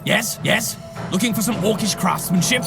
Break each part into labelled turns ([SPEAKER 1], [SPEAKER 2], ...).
[SPEAKER 1] Yes, yes. Looking for some orcish craftsmanship?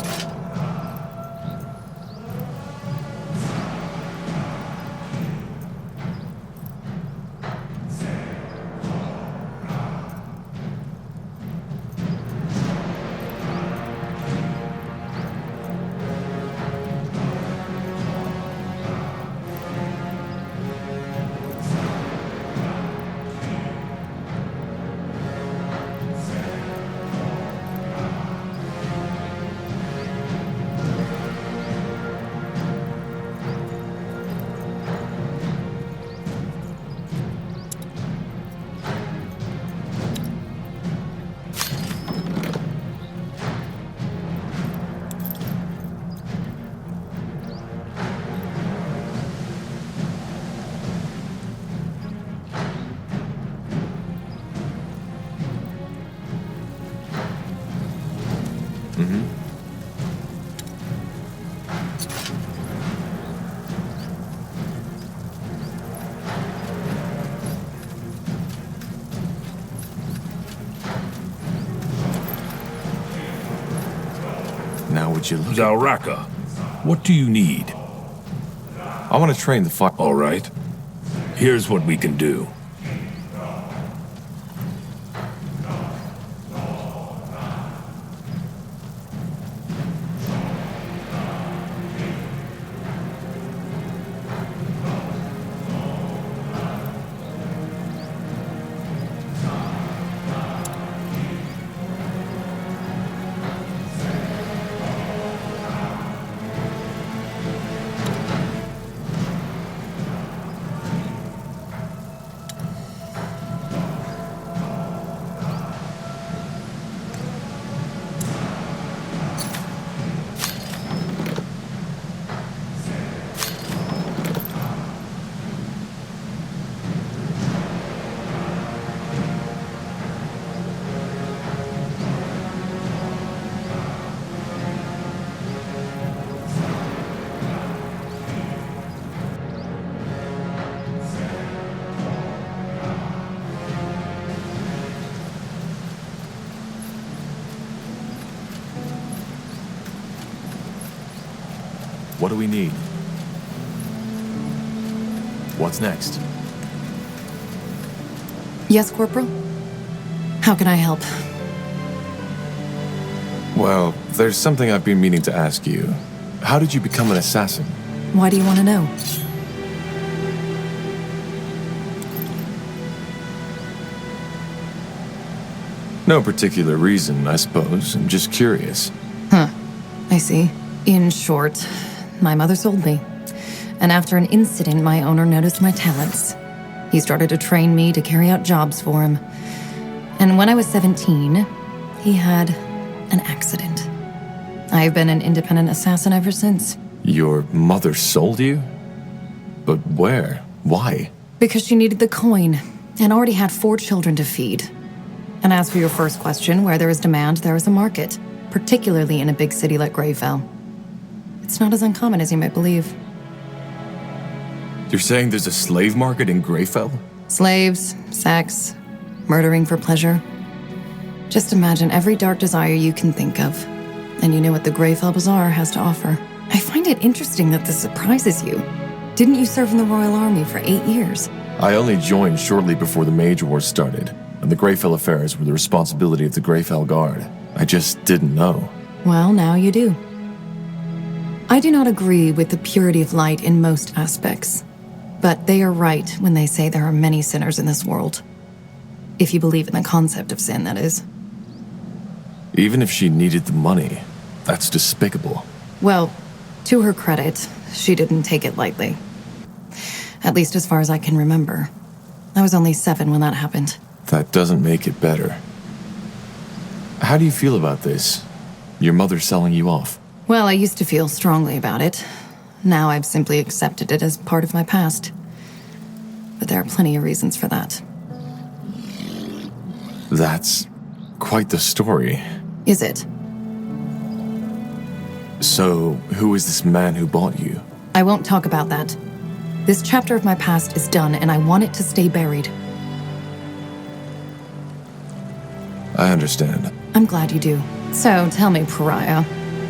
[SPEAKER 2] Now would you look
[SPEAKER 3] Zalraka, what do you need?
[SPEAKER 2] I want to train the fire.
[SPEAKER 3] All right. Here's what we can do.
[SPEAKER 2] What do we need? What's next?
[SPEAKER 4] Yes, Corporal? How can I help?
[SPEAKER 2] Well, there's something I've been meaning to ask you. How did you become an assassin?
[SPEAKER 4] Why do you want to know?
[SPEAKER 2] No particular reason, I suppose. I'm just curious.
[SPEAKER 4] I see. In short, my mother sold me. And after an incident, my owner noticed my talents. He started to train me to carry out jobs for him. And when I was 17, he had an accident. I've been an independent assassin ever since.
[SPEAKER 2] Your mother sold you? But where? Why?
[SPEAKER 4] Because she needed the coin, and already had 4 children to feed. And as for your first question, where there is demand, there is a market, particularly in a big city like Greyfell. It's not as uncommon as you might believe.
[SPEAKER 2] You're saying there's a slave market in Greyfell?
[SPEAKER 4] Slaves, sex, murdering for pleasure. Just imagine every dark desire you can think of, and you know what the Greyfell Bazaar has to offer. I find it interesting that this surprises you. Didn't you serve in the Royal Army for 8 years?
[SPEAKER 2] I only joined shortly before the Mage Wars started, and the Greyfell affairs were the responsibility of the Greyfell Guard. I just didn't know.
[SPEAKER 4] Well, now you do. I do not agree with the purity of light in most aspects, but they are right when they say there are many sinners in this world. If you believe in the concept of sin, that is.
[SPEAKER 2] Even if she needed the money, that's despicable.
[SPEAKER 4] Well, to her credit, she didn't take it lightly. At least as far as I can remember. I was only 7 when that happened.
[SPEAKER 2] That doesn't make it better. How do you feel about this? Your mother selling you off?
[SPEAKER 4] Well, I used to feel strongly about it. Now I've simply accepted it as part of my past. But there are plenty of reasons for that.
[SPEAKER 2] That's quite the story.
[SPEAKER 4] Is it?
[SPEAKER 2] So, who is this man who bought you?
[SPEAKER 4] I won't talk about that. This chapter of my past is done, and I want it to stay buried.
[SPEAKER 2] I understand.
[SPEAKER 4] I'm glad you do. So, tell me, Pariah,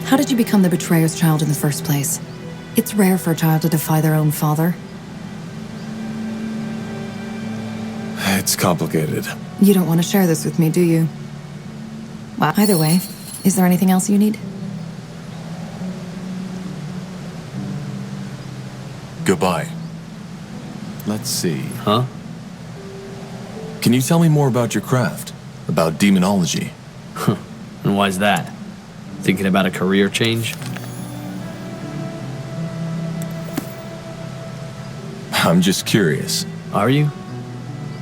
[SPEAKER 4] how did you become the betrayer's child in the first place? It's rare for a child to defy their own father.
[SPEAKER 2] It's complicated.
[SPEAKER 4] You don't want to share this with me, do you? Well, either way, is there anything else you need?
[SPEAKER 2] Goodbye. Let's see.
[SPEAKER 5] Huh?
[SPEAKER 2] Can you tell me more about your craft? About demonology?
[SPEAKER 5] And why's that? Thinking about a career change?
[SPEAKER 2] I'm just curious.
[SPEAKER 5] Are you?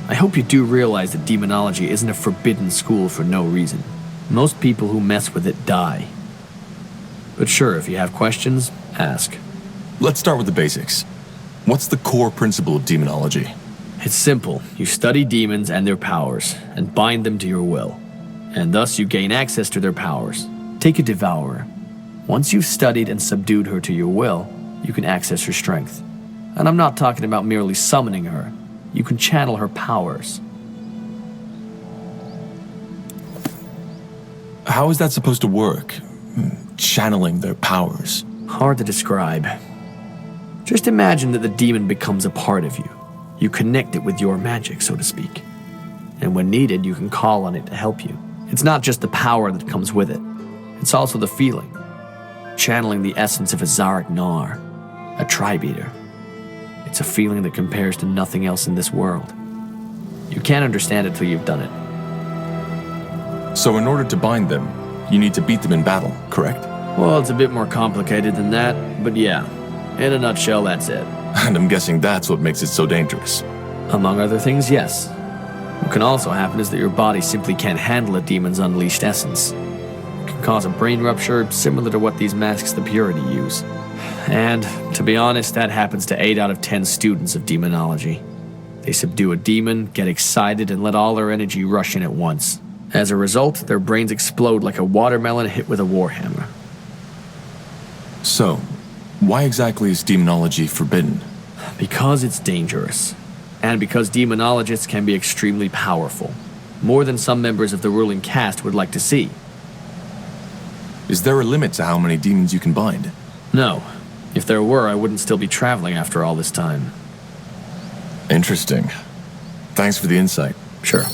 [SPEAKER 5] I hope you do realize that demonology isn't a forbidden school for no reason. Most people who mess with it die. But sure, if you have questions, ask.
[SPEAKER 2] Let's start with the basics. What's the core principle of demonology?
[SPEAKER 5] It's simple. You study demons and their powers, and bind them to your will. And thus you gain access to their powers. Take a devourer. Once you've studied and subdued her to your will, you can access her strength. And I'm not talking about merely summoning her. You can channel her powers.
[SPEAKER 2] How is that supposed to work? Channeling their powers.
[SPEAKER 5] Hard to describe. Just imagine that the demon becomes a part of you. You connect it with your magic, so to speak. And when needed, you can call on it to help you. It's not just the power that comes with it. It's also the feeling. Channeling the essence of a Zarek Nar, a tribe eater. It's a feeling that compares to nothing else in this world. You can't understand it till you've done it.
[SPEAKER 2] So in order to bind them, you need to beat them in battle, correct?
[SPEAKER 5] Well, it's a bit more complicated than that, but yeah. In a nutshell, that's it.
[SPEAKER 2] And I'm guessing that's what makes it so dangerous.
[SPEAKER 5] Among other things, yes. What can also happen is that your body simply can't handle a demon's unleashed essence. It can cause a brain rupture similar to what these masks the Purity use. And, to be honest, that happens to 8 out of 10 students of demonology. They subdue a demon, get excited, and let all their energy rush in at once. As a result, their brains explode like a watermelon hit with a warhammer.
[SPEAKER 2] So, why exactly is demonology forbidden?
[SPEAKER 5] Because it's dangerous. And because demonologists can be extremely powerful. More than some members of the ruling caste would like to see.
[SPEAKER 2] Is there a limit to how many demons you can bind?
[SPEAKER 5] No. If there were, I wouldn't still be traveling after all this time.
[SPEAKER 2] Interesting. Thanks for the insight.
[SPEAKER 5] Sure.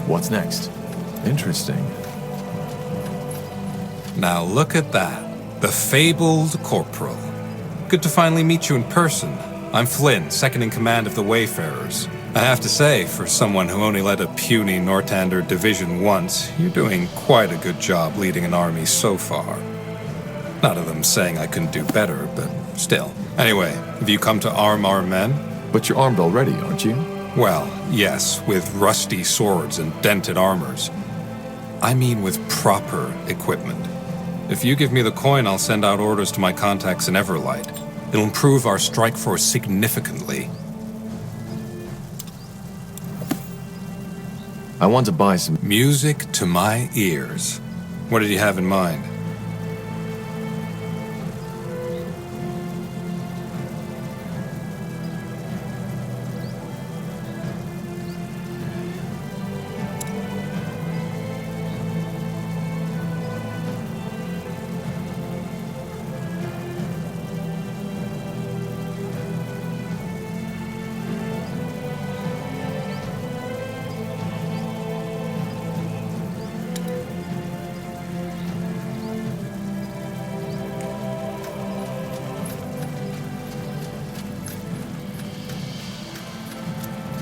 [SPEAKER 2] What's next? Interesting.
[SPEAKER 6] Now look at that. The fabled Corporal. Good to finally meet you in person. I'm Flynn, second in command of the Wayfarers. I have to say, for someone who only led a puny Nortander division once, you're doing quite a good job leading an army so far. Not of them saying I couldn't do better, but still. Anyway, have you come to arm our men?
[SPEAKER 2] But you're armed already, aren't you?
[SPEAKER 6] Well, yes, with rusty swords and dented armors. I mean with proper equipment. If you give me the coin, I'll send out orders to my contacts in Everlight. It'll improve our strike force significantly.
[SPEAKER 2] I want to buy some...
[SPEAKER 6] Music to my ears. What did you have in mind?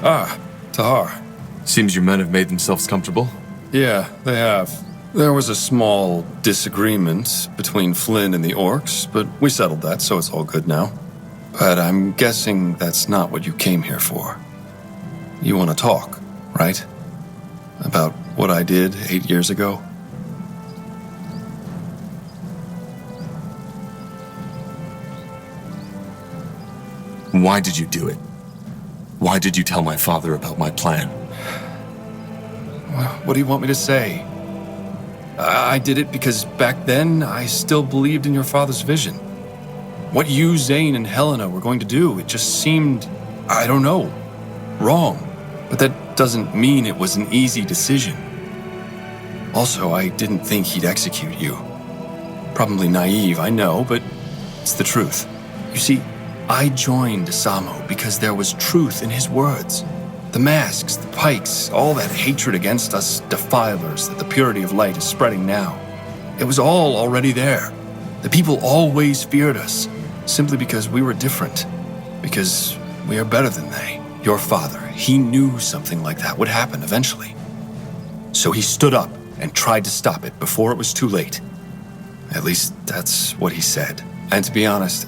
[SPEAKER 7] Ah, Tahar.
[SPEAKER 2] Seems your men have made themselves comfortable.
[SPEAKER 7] Yeah, they have. There was a small disagreement between Flynn and the orcs, but we settled that, so it's all good now. But I'm guessing that's not what you came here for. You want to talk, right? About what I did 8 years ago?
[SPEAKER 2] Why did you do it? Why did you tell my father about my plan?
[SPEAKER 7] What do you want me to say? I did it because back then I still believed in your father's vision. What you, Zane, and Helena were going to do, it just seemed, I don't know, wrong. But that doesn't mean it was an easy decision. Also, I didn't think he'd execute you. Probably naive, I know, but it's the truth. You see, I joined Asamo because there was truth in his words. The masks, the pikes, all that hatred against us defilers that the purity of light is spreading now. It was all already there. The people always feared us, simply because we were different. Because we are better than they. Your father, he knew something like that would happen eventually. So he stood up and tried to stop it before it was too late. At least that's what he said. And to be honest,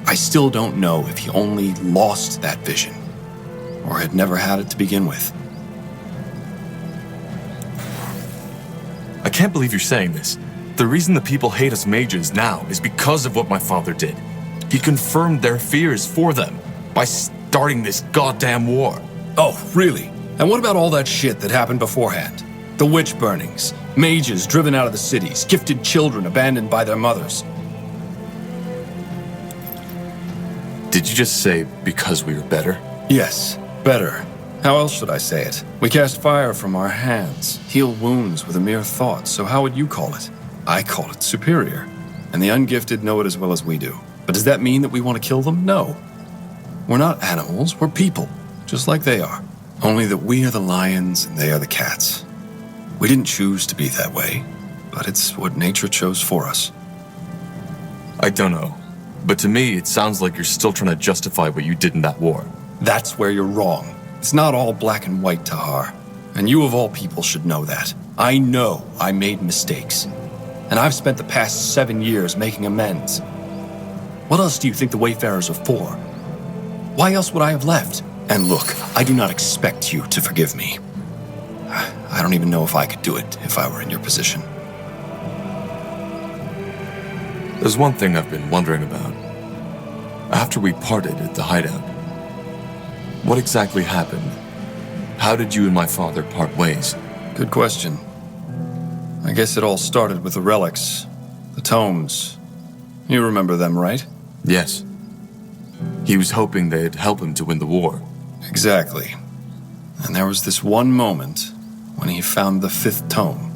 [SPEAKER 7] I still don't know if he only lost that vision or had never had it to begin with.
[SPEAKER 2] I can't believe you're saying this. The reason the people hate us mages now is because of what my father did. He confirmed their fears for them by starting this goddamn war.
[SPEAKER 7] Oh, really? And what about all that shit that happened beforehand? The witch burnings, mages driven out of the cities, gifted children abandoned by their mothers.
[SPEAKER 2] Did you just say because we were better?
[SPEAKER 7] Yes, better. How else should I say it? We cast fire from our hands, heal wounds with a mere thought, so how would you call it? I call it superior. And the ungifted know it as well as we do. But does that mean that we want to kill them? No. We're not animals, we're people, just like they are. Only that we are the lions and they are the cats. We didn't choose to be that way, but it's what nature chose for us.
[SPEAKER 2] I don't know. But to me, it sounds like you're still trying to justify what you did in that war.
[SPEAKER 7] That's where you're wrong. It's not all black and white, Tahar. And you of all people should know that. I know I made mistakes. And I've spent the past 7 years making amends. What else do you think the Wayfarers are for? Why else would I have left? And look, I do not expect you to forgive me. I don't even know if I could do it if I were in your position.
[SPEAKER 2] There's one thing I've been wondering about. After we parted at the hideout, what exactly happened? How did you and my father part ways?
[SPEAKER 7] Good question. I guess it all started with the relics, the tomes. You remember them, right?
[SPEAKER 2] Yes. He was hoping they'd help him to win the war.
[SPEAKER 7] Exactly. And there was this one moment when he found the 5th tome,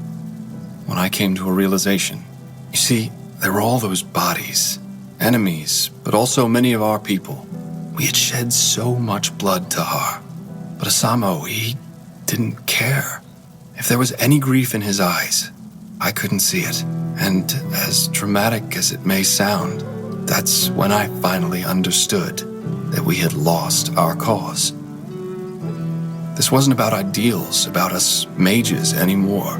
[SPEAKER 7] when I came to a realization. You see, there were all those bodies, enemies, but also many of our people. We had shed so much blood, Tahar. But Asamo, he didn't care. If there was any grief in his eyes, I couldn't see it. And as dramatic as it may sound, that's when I finally understood that we had lost our cause. This wasn't about ideals, about us mages anymore.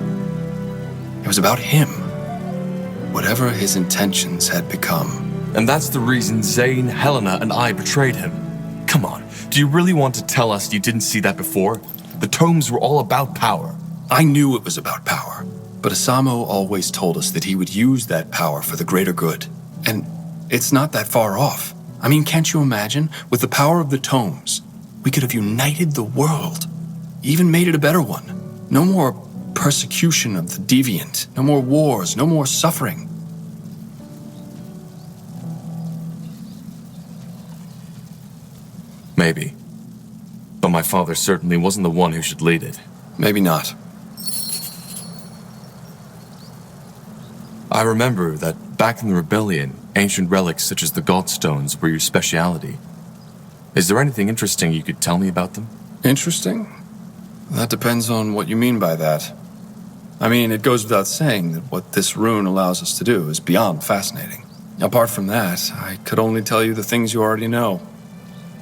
[SPEAKER 7] It was about him. Whatever his intentions had become.
[SPEAKER 2] And that's the reason Zane, Helena, and I betrayed him. Come on, do you really want to tell us you didn't see that before? The tomes were all about power.
[SPEAKER 7] I knew it was about power, but Asamo always told us that he would use that power for the greater good. And it's not that far off. I mean, can't you imagine? With the power of the tomes, we could have united the world. Even made it a better one. No more persecution of the deviant. No more wars. No more suffering.
[SPEAKER 2] Maybe. But my father certainly wasn't the one who should lead it.
[SPEAKER 7] Maybe not.
[SPEAKER 2] I remember that back in the rebellion, ancient relics such as the Godstones were your speciality. Is there anything interesting you could tell me about them?
[SPEAKER 7] Interesting? That depends on what you mean by that. I mean, it goes without saying that what this rune allows us to do is beyond fascinating. Apart from that, I could only tell you the things you already know.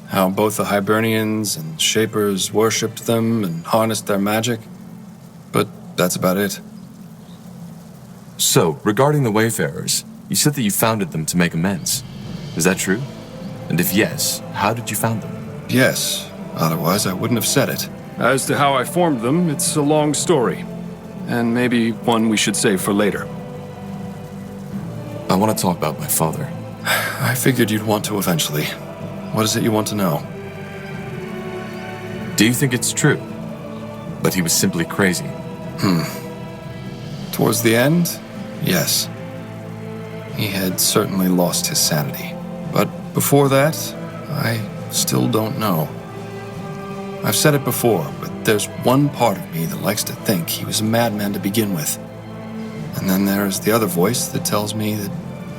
[SPEAKER 7] How both the Hibernians and Shapers worshipped them and harnessed their magic. But that's about it.
[SPEAKER 2] So, regarding the Wayfarers, you said that you founded them to make amends. Is that true? And if yes, how did you found them?
[SPEAKER 7] Yes, otherwise I wouldn't have said it.
[SPEAKER 8] As to how I formed them, it's a long story. And maybe one we should save for later.
[SPEAKER 2] I want to talk about my father.
[SPEAKER 7] I figured you'd want to eventually. What is it you want to know?
[SPEAKER 2] Do you think it's true that he was simply crazy?
[SPEAKER 7] Towards the end, yes. He had certainly lost his sanity. But before that, I still don't know. I've said it before, but there's one part of me that likes to think he was a madman to begin with. And then there's the other voice that tells me that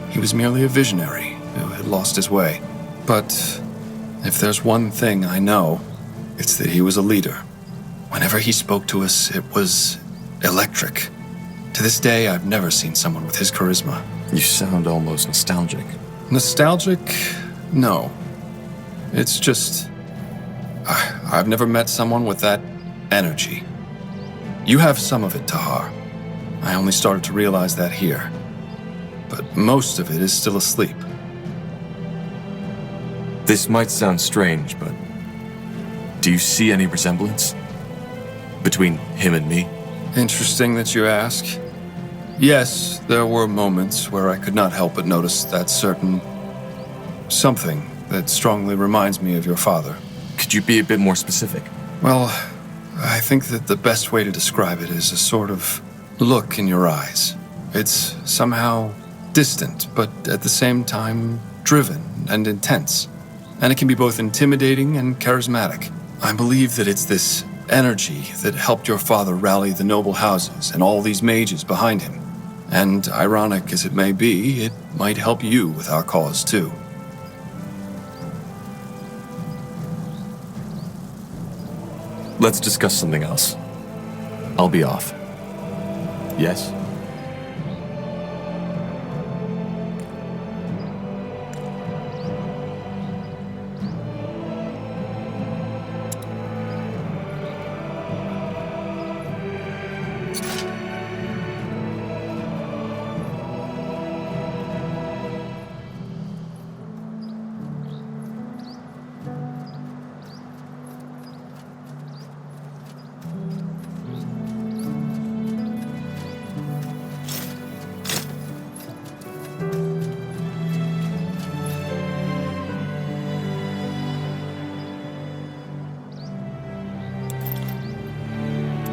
[SPEAKER 7] he was merely a visionary who had lost his way. But if there's one thing I know, it's that he was a leader. Whenever he spoke to us, it was electric. To this day, I've never seen someone with his charisma.
[SPEAKER 2] You sound almost nostalgic.
[SPEAKER 7] Nostalgic? No. It's just... I've never met someone with that energy. You have some of it, Tahar. I only started to realize that here. But most of it is still asleep.
[SPEAKER 2] This might sound strange, but do you see any resemblance between him and me?
[SPEAKER 7] Interesting that you ask. Yes, there were moments where I could not help but notice that certain something that strongly reminds me of your father.
[SPEAKER 2] Could you be a bit more specific?
[SPEAKER 7] Well, I think that the best way to describe it is a sort of look in your eyes. It's somehow distant, but at the same time driven and intense. And it can be both intimidating and charismatic. I believe that it's this energy that helped your father rally the noble houses and all these mages behind him. And ironic as it may be, it might help you with our cause too.
[SPEAKER 2] Let's discuss something else. I'll be off. Yes?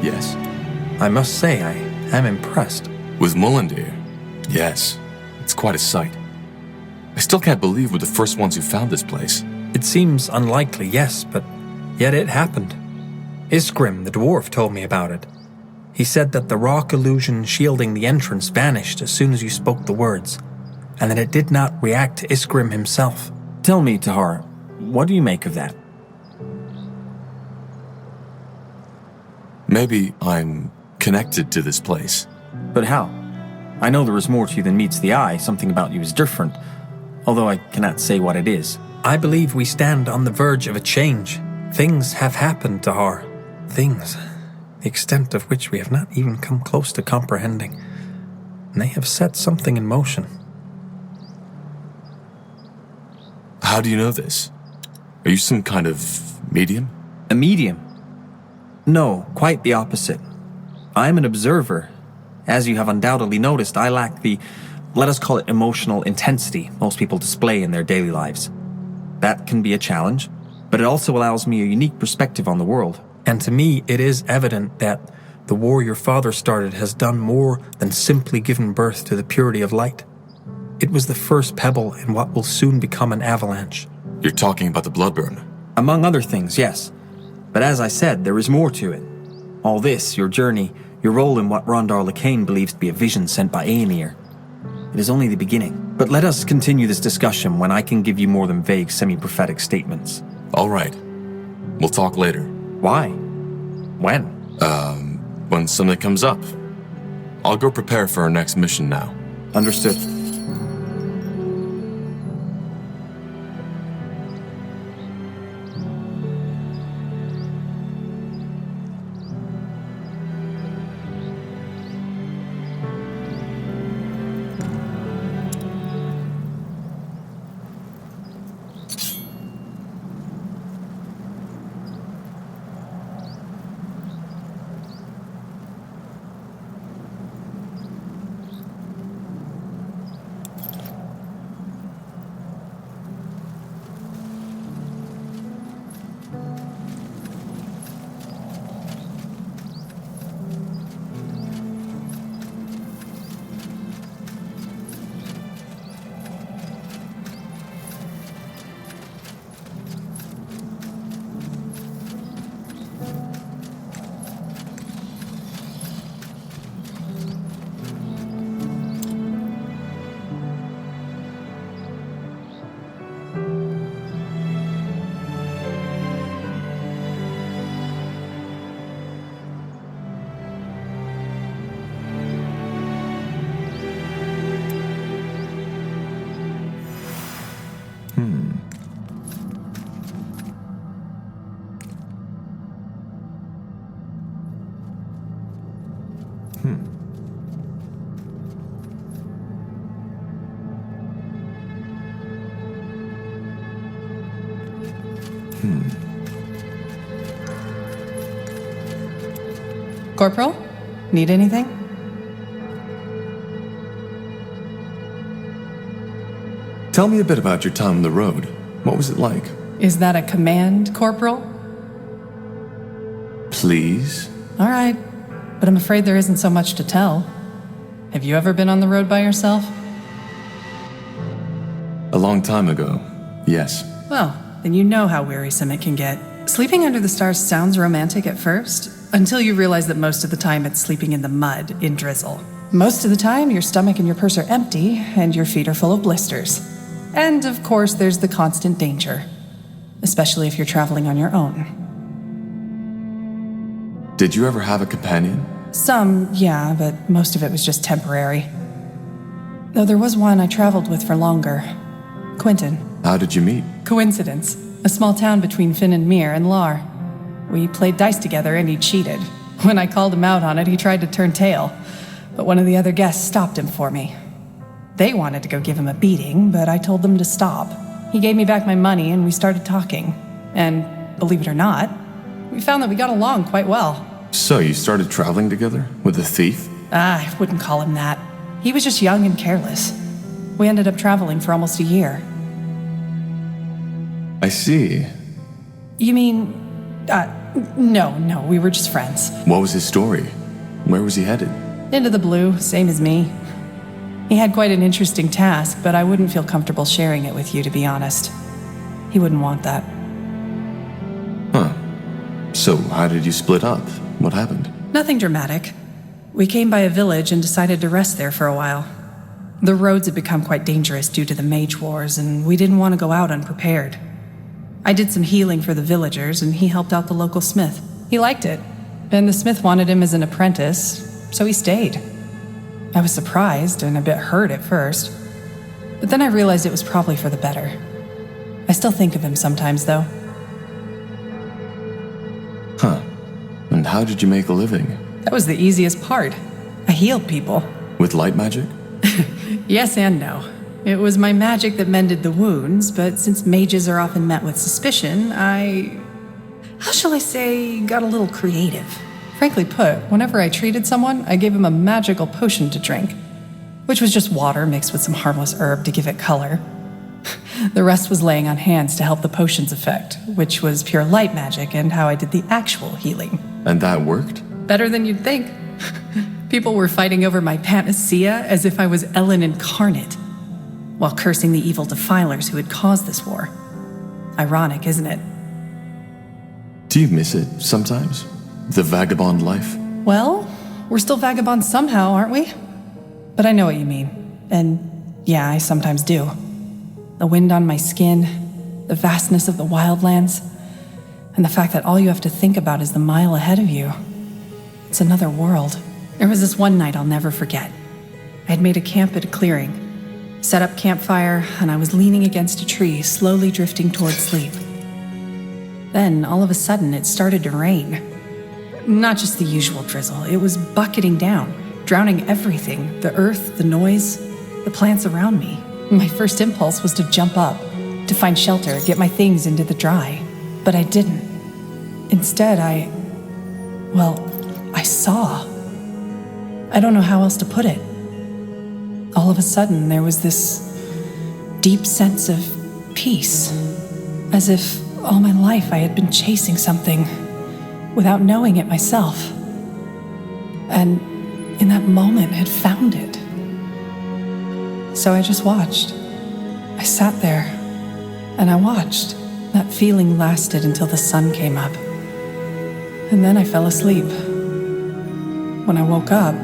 [SPEAKER 2] Yes.
[SPEAKER 9] I must say, I am impressed.
[SPEAKER 2] With Mullendeer? Yes. It's quite a sight. I still can't believe we're the first ones who found this place.
[SPEAKER 9] It seems unlikely, yes, but yet it happened. Iskrim, the dwarf, told me about it. He said that the rock illusion shielding the entrance vanished as soon as you spoke the words, and that it did not react to Iskrim himself.
[SPEAKER 10] Tell me, Tahar, what do you make of that?
[SPEAKER 2] Maybe I'm connected to this place.
[SPEAKER 10] But how? I know there is more to you than meets the eye. Something about you is different, although I cannot say what it is.
[SPEAKER 9] I believe we stand on the verge of a change. Things have happened, Tahar. Things, the extent of which we have not even come close to comprehending. And they have set something in motion.
[SPEAKER 2] How do you know this? Are you some kind of medium?
[SPEAKER 10] A medium? No, quite the opposite. I am an observer. As you have undoubtedly noticed, I lack the, let us call it emotional intensity most people display in their daily lives. That can be a challenge, but it also allows me a unique perspective on the world.
[SPEAKER 9] And to me, it is evident that the war your father started has done more than simply given birth to the purity of light. It was the first pebble in what will soon become an avalanche.
[SPEAKER 2] You're talking about the Bloodburn.
[SPEAKER 10] Among other things, yes. But as I said, there is more to it. All this, your journey, your role in what Rondar Lacane believes to be a vision sent by Aenir. It is only the beginning. But let us continue this discussion when I can give you more than vague semi-prophetic statements.
[SPEAKER 2] All right. We'll talk later.
[SPEAKER 10] Why? When?
[SPEAKER 2] When something comes up. I'll go prepare for our next mission now.
[SPEAKER 10] Understood.
[SPEAKER 11] Corporal? Need anything?
[SPEAKER 2] Tell me a bit about your time on the road. What was it like?
[SPEAKER 11] Is that a command, Corporal?
[SPEAKER 2] Please?
[SPEAKER 11] All right, but I'm afraid there isn't so much to tell. Have you ever been on the road by yourself?
[SPEAKER 2] A long time ago, yes.
[SPEAKER 11] Well, then you know how wearisome it can get. Sleeping under the stars sounds romantic at first, until you realize that most of the time it's sleeping in the mud in drizzle. Most of the time, your stomach and your purse are empty, and your feet are full of blisters. And of course, there's the constant danger, especially if you're traveling on your own.
[SPEAKER 2] Did you ever have a companion?
[SPEAKER 11] Some, yeah, but most of it was just temporary. Though there was one I traveled with for longer. Quentin.
[SPEAKER 2] How did you meet?
[SPEAKER 11] Coincidence. A small town between Finn and Mir and Lar. We played dice together and he cheated. When I called him out on it, he tried to turn tail. But one of the other guests stopped him for me. They wanted to go give him a beating, but I told them to stop. He gave me back my money and we started talking. And believe it or not, we found that we got along quite well.
[SPEAKER 2] So you started traveling together? With a thief?
[SPEAKER 11] I wouldn't call him that. He was just young and careless. We ended up traveling for almost a year.
[SPEAKER 2] I see.
[SPEAKER 11] You mean... no, we were just friends.
[SPEAKER 2] What was his story? Where was he headed?
[SPEAKER 11] Into the blue, same as me. He had quite an interesting task, but I wouldn't feel comfortable sharing it with you, to be honest. He wouldn't want that.
[SPEAKER 2] Huh. So, how did you split up? What happened?
[SPEAKER 11] Nothing dramatic. We came by a village and decided to rest there for a while. The roads had become quite dangerous due to the mage wars, and we didn't want to go out unprepared. I did some healing for the villagers, and he helped out the local smith. He liked it, and the smith wanted him as an apprentice, so he stayed. I was surprised and a bit hurt at first, but then I realized it was probably for the better. I still think of him sometimes, though.
[SPEAKER 2] Huh. And how did you make a living?
[SPEAKER 11] That was the easiest part. I healed people.
[SPEAKER 2] With light magic?
[SPEAKER 11] Yes and no. It was my magic that mended the wounds, but since mages are often met with suspicion, how shall I say, got a little creative. Frankly put, whenever I treated someone, I gave them a magical potion to drink, which was just water mixed with some harmless herb to give it color. The rest was laying on hands to help the potion's effect, which was pure light magic and how I did the actual healing.
[SPEAKER 2] And that worked?
[SPEAKER 11] Better than you'd think. People were fighting over my panacea as if I was Ellen incarnate, while cursing the evil defilers who had caused this war. Ironic, isn't it?
[SPEAKER 2] Do you miss it sometimes? The vagabond life?
[SPEAKER 11] Well, we're still vagabonds somehow, aren't we? But I know what you mean. And yeah, I sometimes do. The wind on my skin, the vastness of the wildlands, and the fact that all you have to think about is the mile ahead of you. It's another world. There was this one night I'll never forget. I had made a camp at a clearing, set up campfire, and I was leaning against a tree, slowly drifting towards sleep. Then, all of a sudden, it started to rain. Not just the usual drizzle, it was bucketing down, drowning everything, the earth, the noise, the plants around me. My first impulse was to jump up, to find shelter, get my things into the dry. But I didn't. Instead, I saw. I don't know how else to put it. All of a sudden, there was this deep sense of peace, as if all my life I had been chasing something without knowing it myself. And in that moment, had found it. So I just watched. I sat there, and I watched. That feeling lasted until the sun came up. And then I fell asleep. When I woke up,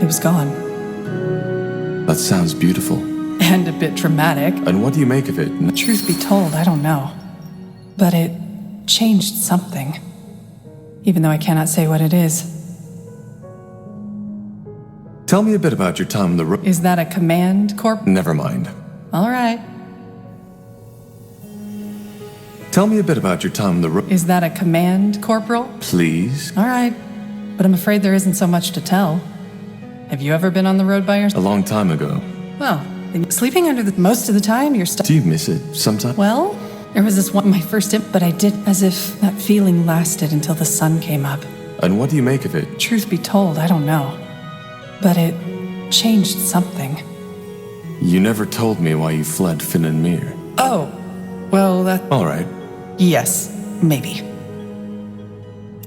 [SPEAKER 11] it was gone.
[SPEAKER 2] That sounds beautiful.
[SPEAKER 11] And a bit dramatic.
[SPEAKER 2] And what do you make of it?
[SPEAKER 11] Truth be told, I don't know. But it changed something. Even though I cannot say what it is.
[SPEAKER 2] Tell me a bit about your time on the road.
[SPEAKER 11] Is that a command, Corp?
[SPEAKER 2] Never mind.
[SPEAKER 11] All right.
[SPEAKER 2] Tell me a bit about your time on the road,
[SPEAKER 11] Is that a command, Corporal?
[SPEAKER 2] please.
[SPEAKER 11] All right, but I'm afraid there isn't so much to tell. Have you ever been on the road by
[SPEAKER 2] A
[SPEAKER 11] yourself?
[SPEAKER 2] long time ago.
[SPEAKER 11] Well, sleeping under the most of the time, you're stuck.
[SPEAKER 2] Do you miss it sometimes?
[SPEAKER 11] Well, there was this one, my first tip, but I did as if that feeling lasted until the sun came up.
[SPEAKER 2] And what do you make of it?
[SPEAKER 11] Truth be told, I don't know. But it changed something.
[SPEAKER 2] You never told me why you fled Finn and Mir.
[SPEAKER 11] Oh, well, that.
[SPEAKER 2] All right.
[SPEAKER 11] Yes, maybe.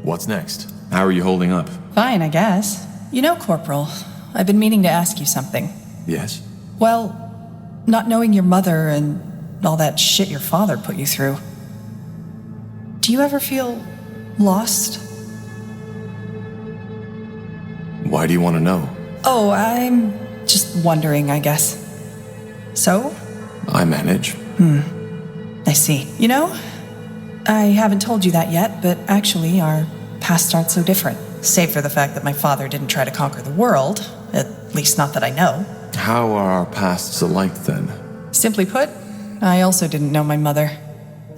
[SPEAKER 2] What's next? How are you holding up?
[SPEAKER 11] Fine, I guess. You know, Corporal, I've been meaning to ask you something.
[SPEAKER 2] Yes?
[SPEAKER 11] Well, not knowing your mother and all that shit your father put you through. Do you ever feel lost?
[SPEAKER 2] Why do you want to know?
[SPEAKER 11] Oh, I'm just wondering, I guess. So?
[SPEAKER 2] I manage.
[SPEAKER 11] I see. You know, I haven't told you that yet, but actually our pasts aren't so different. Save for the fact that my father didn't try to conquer the world, at least not that I know.
[SPEAKER 2] How are our pasts alike then?
[SPEAKER 11] Simply put, I also didn't know my mother.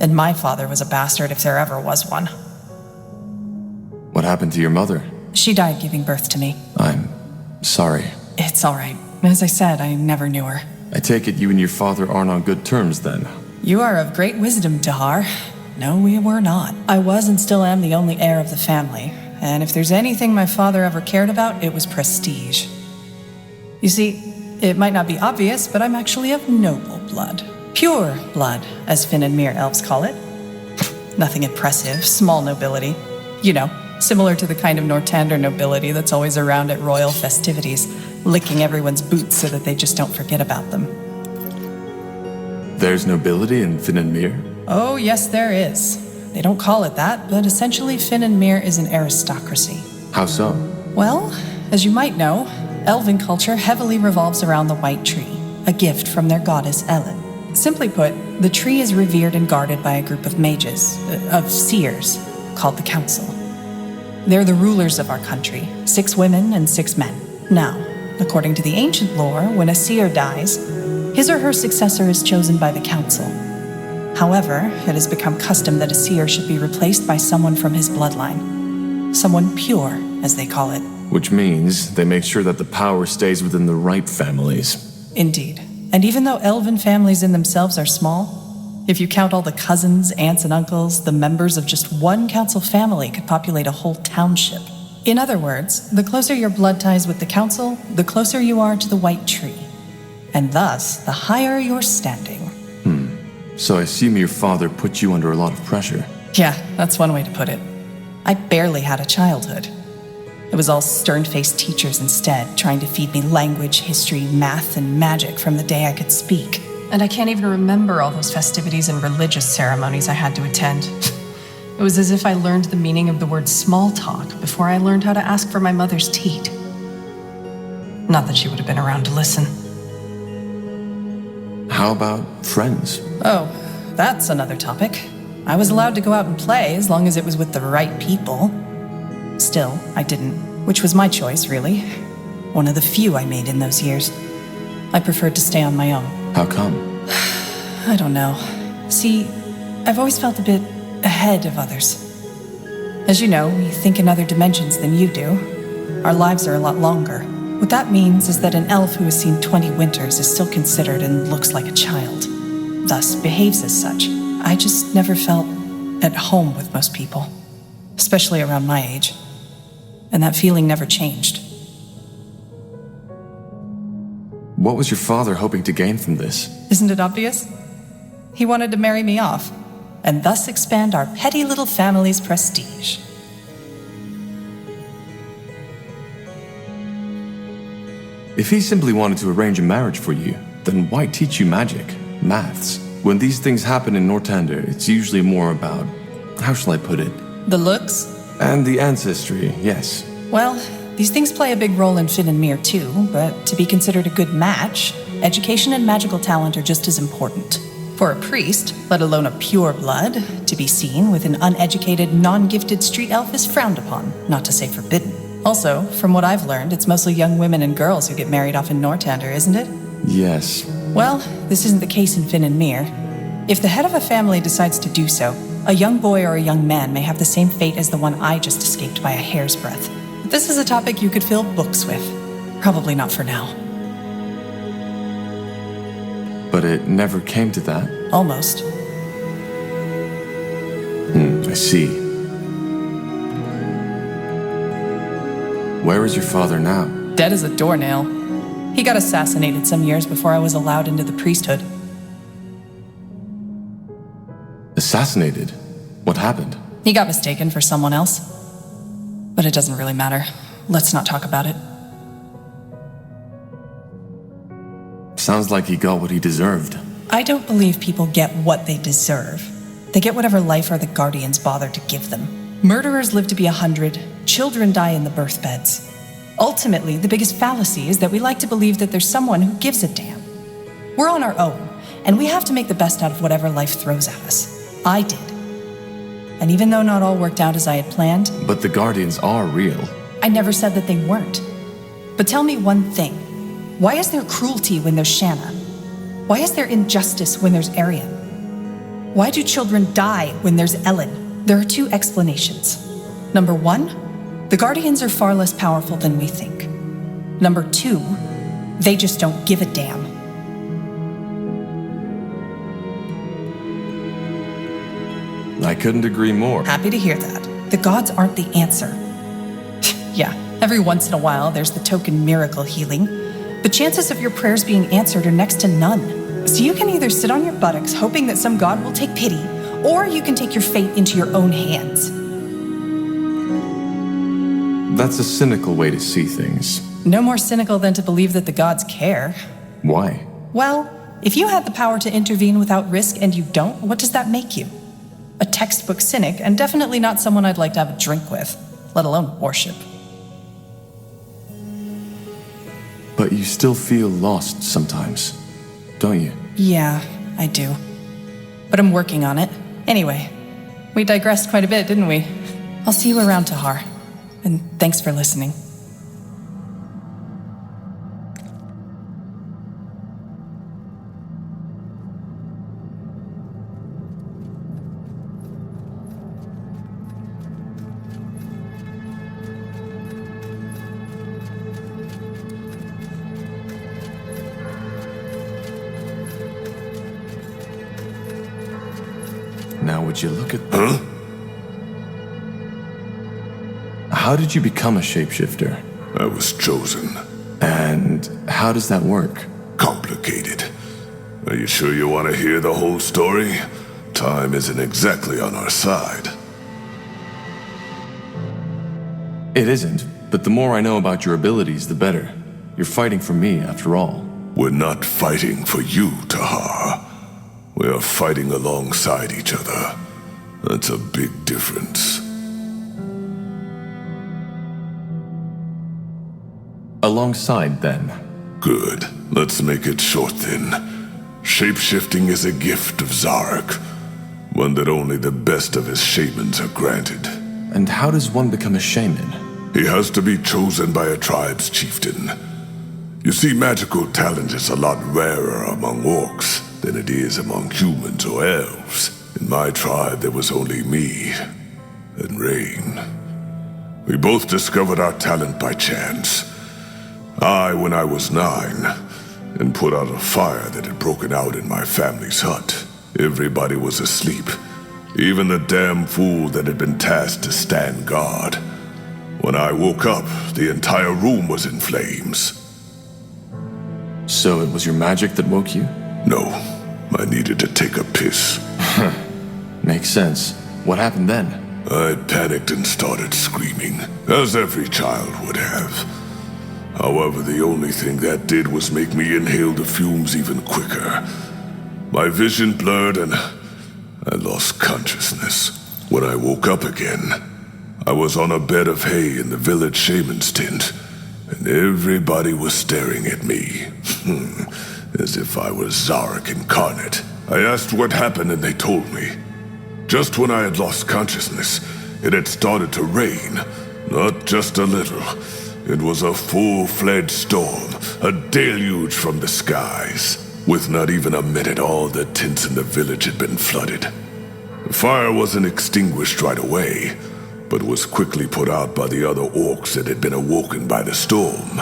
[SPEAKER 11] And my father was a bastard if there ever was one.
[SPEAKER 2] What happened to your mother?
[SPEAKER 11] She died giving birth to me.
[SPEAKER 2] I'm sorry.
[SPEAKER 11] It's all right. As I said, I never knew her.
[SPEAKER 2] I take it you and your father aren't on good terms then.
[SPEAKER 11] You are of great wisdom, Tahar. No, we were not. I was and still am the only heir of the family. And if there's anything my father ever cared about, it was prestige. You see, it might not be obvious, but I'm actually of noble blood. Pure blood, as Finn and Mir elves call it. Nothing impressive, small nobility. You know, similar to the kind of Nortander nobility that's always around at royal festivities, licking everyone's boots so that they just don't forget about them.
[SPEAKER 2] There's nobility in Finn and Mir?
[SPEAKER 11] Oh, yes, there is. They don't call it that, but essentially Finn and Mir is an aristocracy.
[SPEAKER 2] How so?
[SPEAKER 11] Well, as you might know, elven culture heavily revolves around the White Tree, a gift from their goddess Ellen. Simply put, the tree is revered and guarded by a group of mages, of seers, called the Council. They're the rulers of our country, 6 women and 6 men. Now, according to the ancient lore, when a seer dies, his or her successor is chosen by the Council. However, it has become custom that a seer should be replaced by someone from his bloodline. Someone pure, as they call it.
[SPEAKER 2] Which means they make sure that the power stays within the right families.
[SPEAKER 11] Indeed. And even though elven families in themselves are small, if you count all the cousins, aunts, and uncles, the members of just one council family could populate a whole township. In other words, the closer your blood ties with the council, the closer you are to the White Tree. And thus, the higher your standing.
[SPEAKER 2] So I assume your father put you under a lot of pressure.
[SPEAKER 11] Yeah, that's one way to put it. I barely had a childhood. It was all stern-faced teachers instead, trying to feed me language, history, math, and magic from the day I could speak. And I can't even remember all those festivities and religious ceremonies I had to attend. It was as if I learned the meaning of the word small talk before I learned how to ask for my mother's teat. Not that she would have been around to listen.
[SPEAKER 2] How about friends?
[SPEAKER 11] Oh, that's another topic. I was allowed to go out and play as long as it was with the right people. Still, I didn't, which was my choice, really. One of the few I made in those years. I preferred to stay on my own.
[SPEAKER 2] How come?
[SPEAKER 11] I don't know. See, I've always felt a bit ahead of others. As you know, we think in other dimensions than you do. Our lives are a lot longer. What that means is that an elf who has seen 20 winters is still considered and looks like a child, thus behaves as such. I just never felt at home with most people, especially around my age. And that feeling never changed.
[SPEAKER 2] What was your father hoping to gain from this?
[SPEAKER 11] Isn't it obvious? He wanted to marry me off, and thus expand our petty little family's prestige.
[SPEAKER 2] If he simply wanted to arrange a marriage for you, then why teach you magic, maths? When these things happen in Nortander, it's usually more about, how shall I put it?
[SPEAKER 11] The looks?
[SPEAKER 2] And the ancestry, yes.
[SPEAKER 11] Well, these things play a big role in Finn and Mir too, but to be considered a good match, education and magical talent are just as important. For a priest, let alone a pure blood, to be seen with an uneducated, non-gifted street elf is frowned upon, not to say forbidden. Also, from what I've learned, it's mostly young women and girls who get married off in Nortander, isn't it?
[SPEAKER 2] Yes.
[SPEAKER 11] Well, this isn't the case in Finn and Mir. If the head of a family decides to do so, a young boy or a young man may have the same fate as the one I just escaped by a hair's breadth. But this is a topic you could fill books with. Probably not for now.
[SPEAKER 2] But it never came to that?
[SPEAKER 11] Almost.
[SPEAKER 2] I see. Where is your father now?
[SPEAKER 11] Dead as a doornail. He got assassinated some years before I was allowed into the priesthood.
[SPEAKER 2] Assassinated? What happened?
[SPEAKER 11] He got mistaken for someone else. But it doesn't really matter. Let's not talk about it.
[SPEAKER 2] Sounds like he got what he deserved.
[SPEAKER 11] I don't believe people get what they deserve. They get whatever life or the Guardians bother to give them. Murderers live to be 100, children die in the birth beds. Ultimately, the biggest fallacy is that we like to believe that there's someone who gives a damn. We're on our own, and we have to make the best out of whatever life throws at us. I did. And even though not all worked out as I had planned...
[SPEAKER 2] But the Guardians are real.
[SPEAKER 11] I never said that they weren't. But tell me one thing. Why is there cruelty when there's Shanna? Why is there injustice when there's Arian? Why do children die when there's Ellen? There are two explanations. Number one, the Guardians are far less powerful than we think. Number two, they just don't give a damn.
[SPEAKER 2] I couldn't agree more.
[SPEAKER 11] Happy to hear that. The gods aren't the answer. Yeah, every once in a while there's the token miracle healing, but chances of your prayers being answered are next to none. So you can either sit on your buttocks hoping that some god will take pity, or you can take your fate into your own hands.
[SPEAKER 2] That's a cynical way to see things.
[SPEAKER 11] No more cynical than to believe that the gods care.
[SPEAKER 2] Why?
[SPEAKER 11] Well, if you had the power to intervene without risk and you don't, what does that make you? A textbook cynic, and definitely not someone I'd like to have a drink with, let alone worship.
[SPEAKER 2] But you still feel lost sometimes, don't you?
[SPEAKER 11] Yeah, I do. But I'm working on it. Anyway, we digressed quite a bit, didn't we? I'll see you around, Tahar. And thanks for listening.
[SPEAKER 2] Now would you look at... Huh? How did you become a shapeshifter?
[SPEAKER 12] I was chosen.
[SPEAKER 2] And how does that work?
[SPEAKER 12] Complicated. Are you sure you want to hear the whole story? Time isn't exactly on our side.
[SPEAKER 2] It isn't, but the more I know about your abilities, the better. You're fighting for me, after all.
[SPEAKER 12] We're not fighting for you, Tahar. We are fighting alongside each other. That's a big difference.
[SPEAKER 2] Alongside, then.
[SPEAKER 12] Good. Let's make it short, then. Shapeshifting is a gift of Zarek. One that only the best of his shamans are granted.
[SPEAKER 2] And how does one become a shaman?
[SPEAKER 12] He has to be chosen by a tribe's chieftain. You see, magical talent is a lot rarer among orcs than it is among humans or elves. In my tribe, there was only me and Rain. We both discovered our talent by chance. I, when I was 9, and put out a fire that had broken out in my family's hut. Everybody was asleep, even the damn fool that had been tasked to stand guard. When I woke up, the entire room was in flames.
[SPEAKER 2] So it was your magic that woke you?
[SPEAKER 12] No, I needed to take a piss.
[SPEAKER 2] Makes sense. What happened then?
[SPEAKER 12] I panicked and started screaming, as every child would have. However, the only thing that did was make me inhale the fumes even quicker. My vision blurred and I lost consciousness. When I woke up again, I was on a bed of hay in the village shaman's tent, and everybody was staring at me, as if I was Zarek incarnate. I asked what happened and they told me. Just when I had lost consciousness, it had started to rain. Not just a little. It was a full-fledged storm, a deluge from the skies. With not even a minute, all the tents in the village had been flooded. The fire wasn't extinguished right away, but was quickly put out by the other orcs that had been awoken by the storm.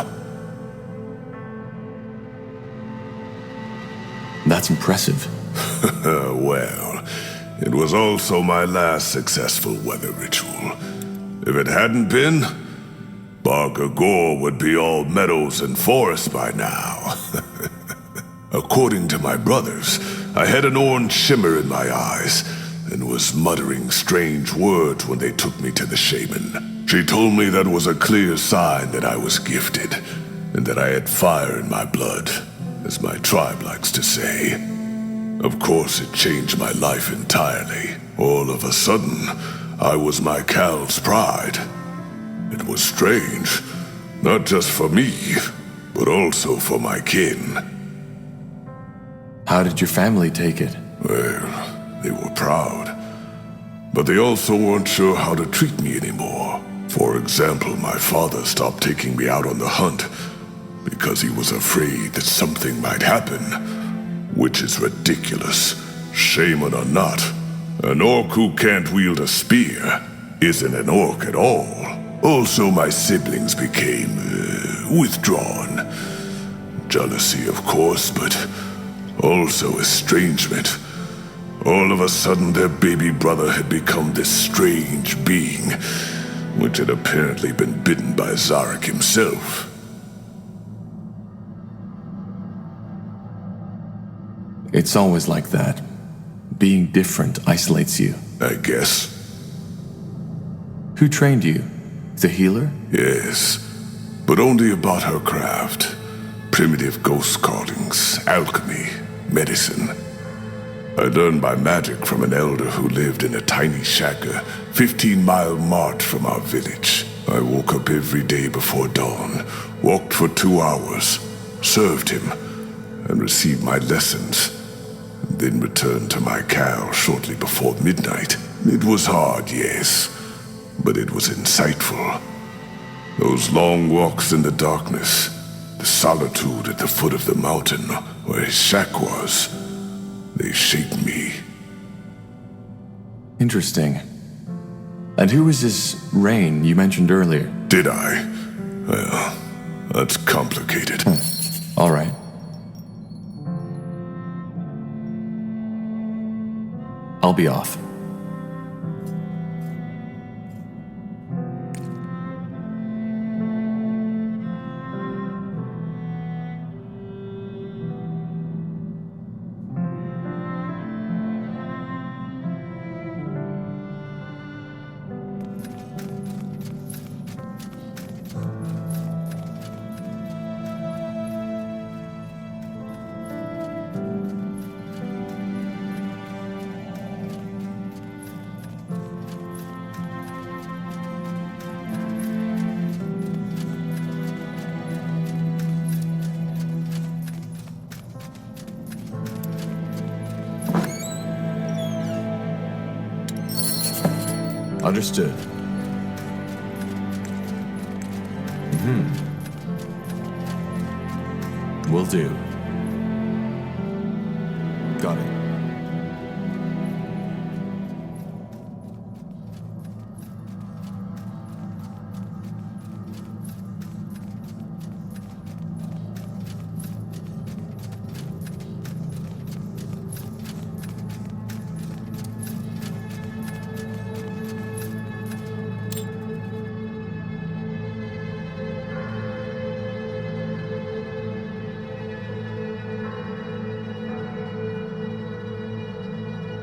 [SPEAKER 2] That's impressive.
[SPEAKER 12] Well, it was also my last successful weather ritual. If it hadn't been, Barker Gore would be all meadows and forests by now. According to my brothers, I had an orange shimmer in my eyes and was muttering strange words when they took me to the shaman. She told me that was a clear sign that I was gifted, and that I had fire in my blood, as my tribe likes to say. Of course, it changed my life entirely. All of a sudden, I was my Cal's pride. It was strange, not just for me, but also for my kin.
[SPEAKER 2] How did your family take it?
[SPEAKER 12] Well, they were proud. But they also weren't sure how to treat me anymore. For example, my father stopped taking me out on the hunt because he was afraid that something might happen. Which is ridiculous. Shaman or not, an orc who can't wield a spear isn't an orc at all. Also, my siblings became withdrawn. Jealousy, of course, but also estrangement. All of a sudden, their baby brother had become this strange being, which had apparently been bitten by Zarek himself.
[SPEAKER 2] It's always like that. Being different isolates you.
[SPEAKER 12] I guess.
[SPEAKER 2] Who trained you? The healer?
[SPEAKER 12] Yes, but only about her craft. Primitive ghost callings, alchemy, medicine. I learned my magic from an elder who lived in a tiny shack a 15-mile march from our village. I woke up every day before dawn, walked for 2 hours, served him, and received my lessons, and then returned to my Cal shortly before midnight. It was hard, yes, but it was insightful. Those long walks in the darkness, the solitude at the foot of the mountain where his shack was, they shaped me.
[SPEAKER 2] Interesting. And who was this Rain you mentioned earlier?
[SPEAKER 12] Did I? Well, that's complicated.
[SPEAKER 2] All right. I'll be off. Understood. Will do. Got it.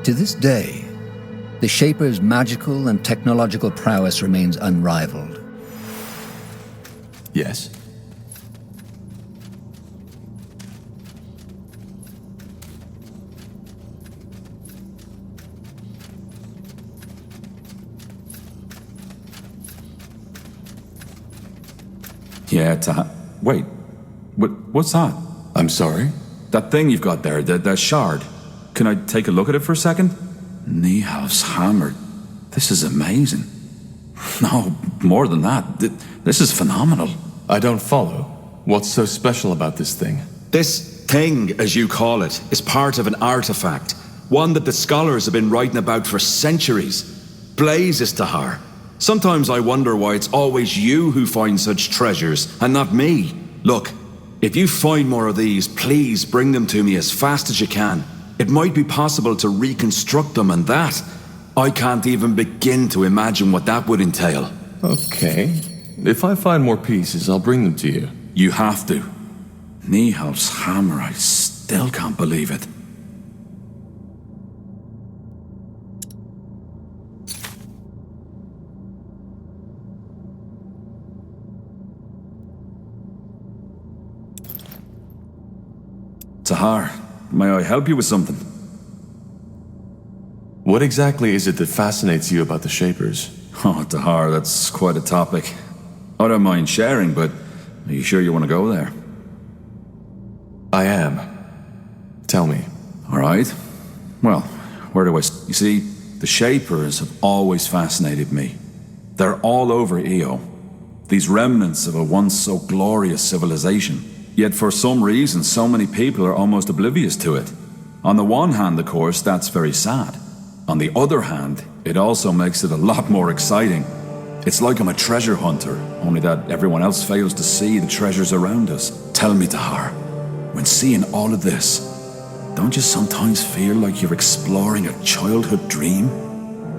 [SPEAKER 13] To this day, the Shaper's magical and technological prowess remains unrivaled.
[SPEAKER 2] Yes?
[SPEAKER 14] Yeah, wait. What's that?
[SPEAKER 2] I'm sorry?
[SPEAKER 14] That thing you've got there, the shard. Can I take a look at it for a second? Nihal's hammer. This is amazing. No, more than that. This is phenomenal.
[SPEAKER 2] I don't follow. What's so special about this thing?
[SPEAKER 13] This
[SPEAKER 14] thing, as you call it, is part of an artifact. One that the scholars have been writing about for centuries. Blazes Tahar. Sometimes I wonder why it's always you who find such treasures, and not me. Look, if you find more of these, please bring them to me as fast as you can. It might be possible to reconstruct them, and that, I can't even begin to imagine what that would entail.
[SPEAKER 2] Okay. If I find more pieces, I'll bring them to you.
[SPEAKER 14] You have to. Nihal's hammer, I still can't believe it. Tahar, may I help you with something?
[SPEAKER 2] What exactly is it that fascinates you about the Shapers?
[SPEAKER 14] Oh, Tahar, that's quite a topic. I don't mind sharing, but are you sure you want to go there?
[SPEAKER 2] I am. Tell me.
[SPEAKER 14] All right. Well, where do I... You see, the Shapers have always fascinated me. They're all over Io. These remnants of a once so glorious civilization. Yet for some reason, so many people are almost oblivious to it. On the one hand, of course, that's very sad. On the other hand, it also makes it a lot more exciting. It's like I'm a treasure hunter, only that everyone else fails to see the treasures around us. Tell me, Tahar, when seeing all of this, don't you sometimes feel like you're exploring a childhood dream?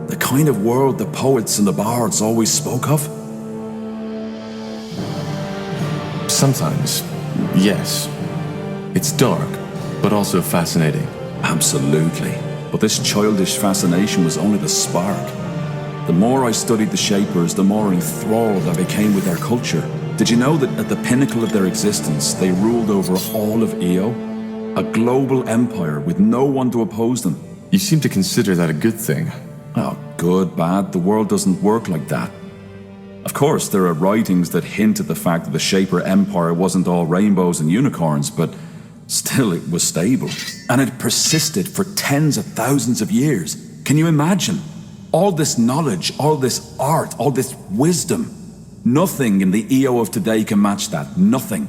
[SPEAKER 14] The kind of world the poets and the bards always spoke of?
[SPEAKER 2] Sometimes. Yes. It's dark, but also fascinating.
[SPEAKER 14] Absolutely. But this childish fascination was only the spark. The more I studied the Shapers, the more enthralled I became with their culture. Did you know that at the pinnacle of their existence, they ruled over all of Io? A global empire with no one to oppose them.
[SPEAKER 2] You seem to consider that a good thing.
[SPEAKER 14] Oh, good, bad. The world doesn't work like that. Of course, there are writings that hint at the fact that the Shaper Empire wasn't all rainbows and unicorns, but still it was stable. And it persisted for tens of thousands of years. Can you imagine? All this knowledge, all this art, all this wisdom. Nothing in the Io of today can match that. Nothing.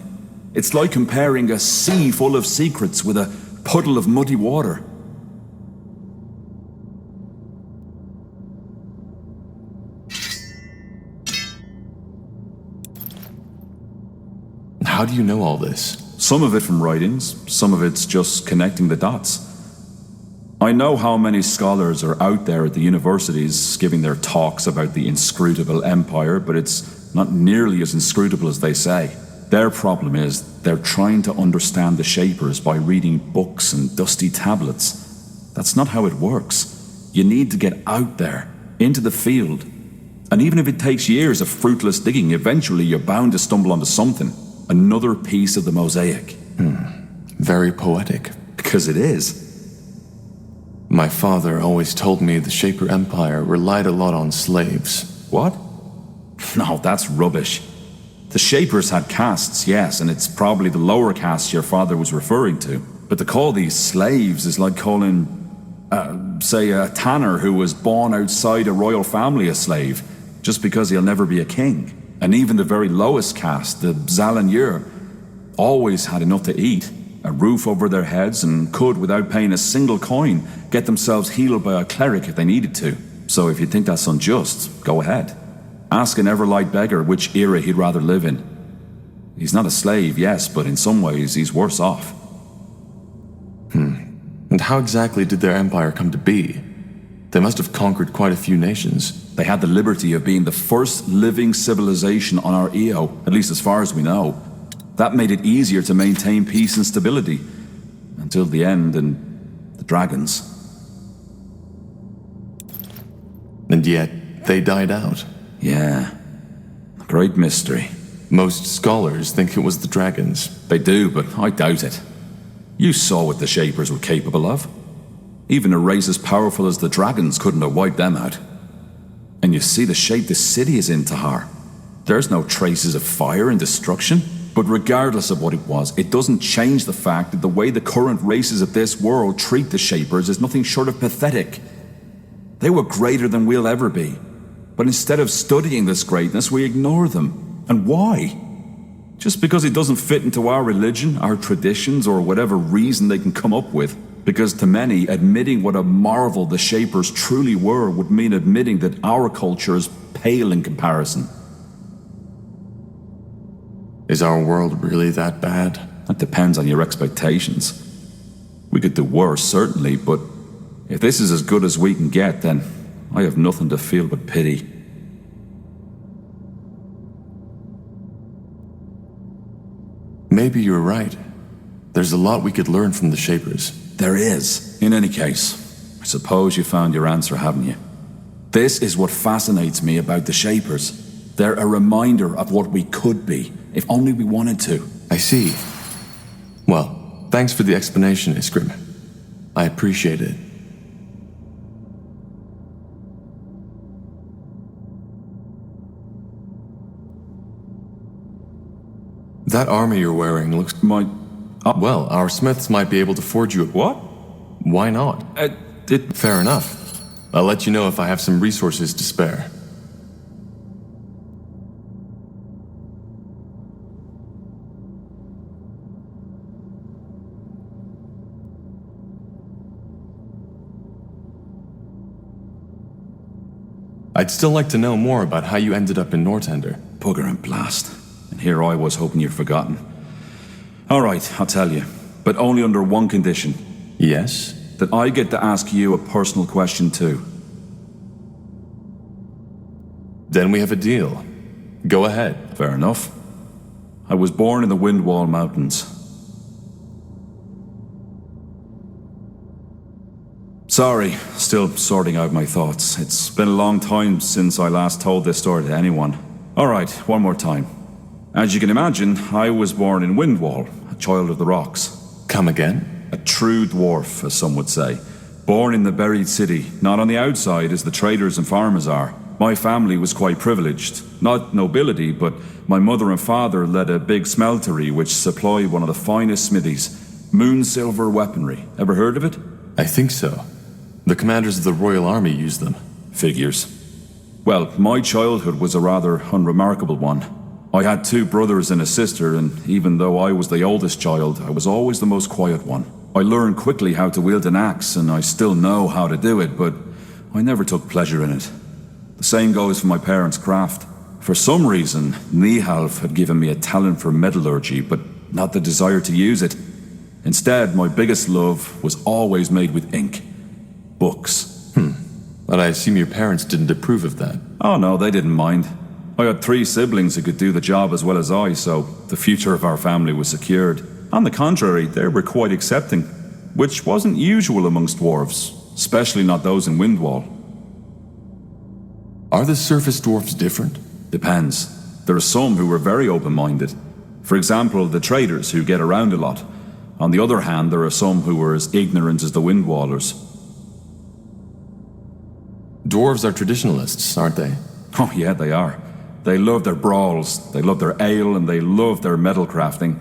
[SPEAKER 14] It's like comparing a sea full of secrets with a puddle of muddy water.
[SPEAKER 2] How do you know all this?
[SPEAKER 14] Some of it from writings, some of it's just connecting the dots. I know how many scholars are out there at the universities giving their talks about the inscrutable empire, but it's not nearly as inscrutable as they say. Their problem is they're trying to understand the Shapers by reading books and dusty tablets. That's not how it works. You need to get out there, into the field. And even if it takes years of fruitless digging, eventually you're bound to stumble onto something. Another piece of the mosaic.
[SPEAKER 2] Very poetic.
[SPEAKER 14] Because it is.
[SPEAKER 2] My father always told me the Shaper Empire relied a lot on slaves.
[SPEAKER 14] What? No, that's rubbish. The Shapers had castes, yes, and it's probably the lower caste your father was referring to. But to call these slaves is like calling, say, a tanner who was born outside a royal family a slave, just because he'll never be a king. And even the very lowest caste, the Zalanur, always had enough to eat, a roof over their heads, and could, without paying a single coin, get themselves healed by a cleric if they needed to. So if you think that's unjust, go ahead. Ask an Everlight beggar which era he'd rather live in. He's not a slave, yes, but in some ways he's worse off.
[SPEAKER 2] And how exactly did their empire come to be? They must have conquered quite a few nations.
[SPEAKER 14] They had the liberty of being the first living civilization on our Io, at least as far as we know. That made it easier to maintain peace and stability. Until the end and the dragons.
[SPEAKER 2] And yet, they died out.
[SPEAKER 14] Yeah. A great mystery.
[SPEAKER 2] Most scholars think it was the dragons.
[SPEAKER 14] They do, but I doubt it. You saw what the Shapers were capable of. Even a race as powerful as the dragons couldn't have wiped them out. And you see the shape the city is in, Tahar. There's no traces of fire and destruction. But regardless of what it was, it doesn't change the fact that the way the current races of this world treat the Shapers is nothing short of pathetic. They were greater than we'll ever be. But instead of studying this greatness, we ignore them. And why? Just because it doesn't fit into our religion, our traditions, or whatever reason they can come up with. Because to many, admitting what a marvel the Shapers truly were would mean admitting that our culture is pale in comparison.
[SPEAKER 2] Is our world really that bad?
[SPEAKER 14] That depends on your expectations. We could do worse, certainly, but if this is as good as we can get, then I have nothing to feel but pity.
[SPEAKER 2] Maybe you're right. There's a lot we could learn from the Shapers.
[SPEAKER 14] There is. In any case, I suppose you found your answer, haven't you? This is what fascinates me about the Shapers. They're a reminder of what we could be, if only we wanted to.
[SPEAKER 2] I see. Well, thanks for the explanation, Iskrim. I appreciate it. That armor you're wearing looks... Well, our smiths might be able to forge you a...
[SPEAKER 14] What?
[SPEAKER 2] Why not? Fair enough. I'll let you know if I have some resources to spare. I'd still like to know more about how you ended up in Nortender.
[SPEAKER 14] Bugger and blast. And here I was hoping you'd forgotten. All right, I'll tell you. But only under one condition.
[SPEAKER 2] Yes?
[SPEAKER 14] That I get to ask you a personal question too.
[SPEAKER 2] Then we have a deal. Go ahead.
[SPEAKER 14] Fair enough. I was born in the Windwall Mountains. Sorry, still sorting out my thoughts. It's been a long time since I last told this story to anyone. Alright, one more time. As you can imagine, I was born in Windwall, a child of the rocks.
[SPEAKER 2] Come again?
[SPEAKER 14] A true dwarf, as some would say. Born in the buried city, not on the outside as the traders and farmers are. My family was quite privileged. Not nobility, but my mother and father led a big smeltery which supplied one of the finest smithies. Moon silver weaponry. Ever heard of it?
[SPEAKER 2] I think so. The commanders of the Royal Army used them.
[SPEAKER 14] Figures. Well, my childhood was a rather unremarkable one. I had 2 brothers and a sister, and even though I was the oldest child, I was always the most quiet one. I learned quickly how to wield an axe, and I still know how to do it, but I never took pleasure in it. The same goes for my parents' craft. For some reason, Nihalf had given me a talent for metallurgy, but not the desire to use it. Instead, my biggest love was always made with ink. Books.
[SPEAKER 2] But I assume your parents didn't approve of that.
[SPEAKER 14] Oh no, they didn't mind. I had 3 siblings who could do the job as well as I, so the future of our family was secured. On the contrary, they were quite accepting, which wasn't usual amongst dwarves, especially not those in Windwall.
[SPEAKER 2] Are the surface dwarves different?
[SPEAKER 14] Depends. There are some who were very open-minded. For example, the traders who get around a lot. On the other hand, there are some who were as ignorant as the Windwallers.
[SPEAKER 2] Dwarves are traditionalists, aren't they?
[SPEAKER 14] Oh yeah, they are. They love their brawls, they love their ale, and they love their metal crafting.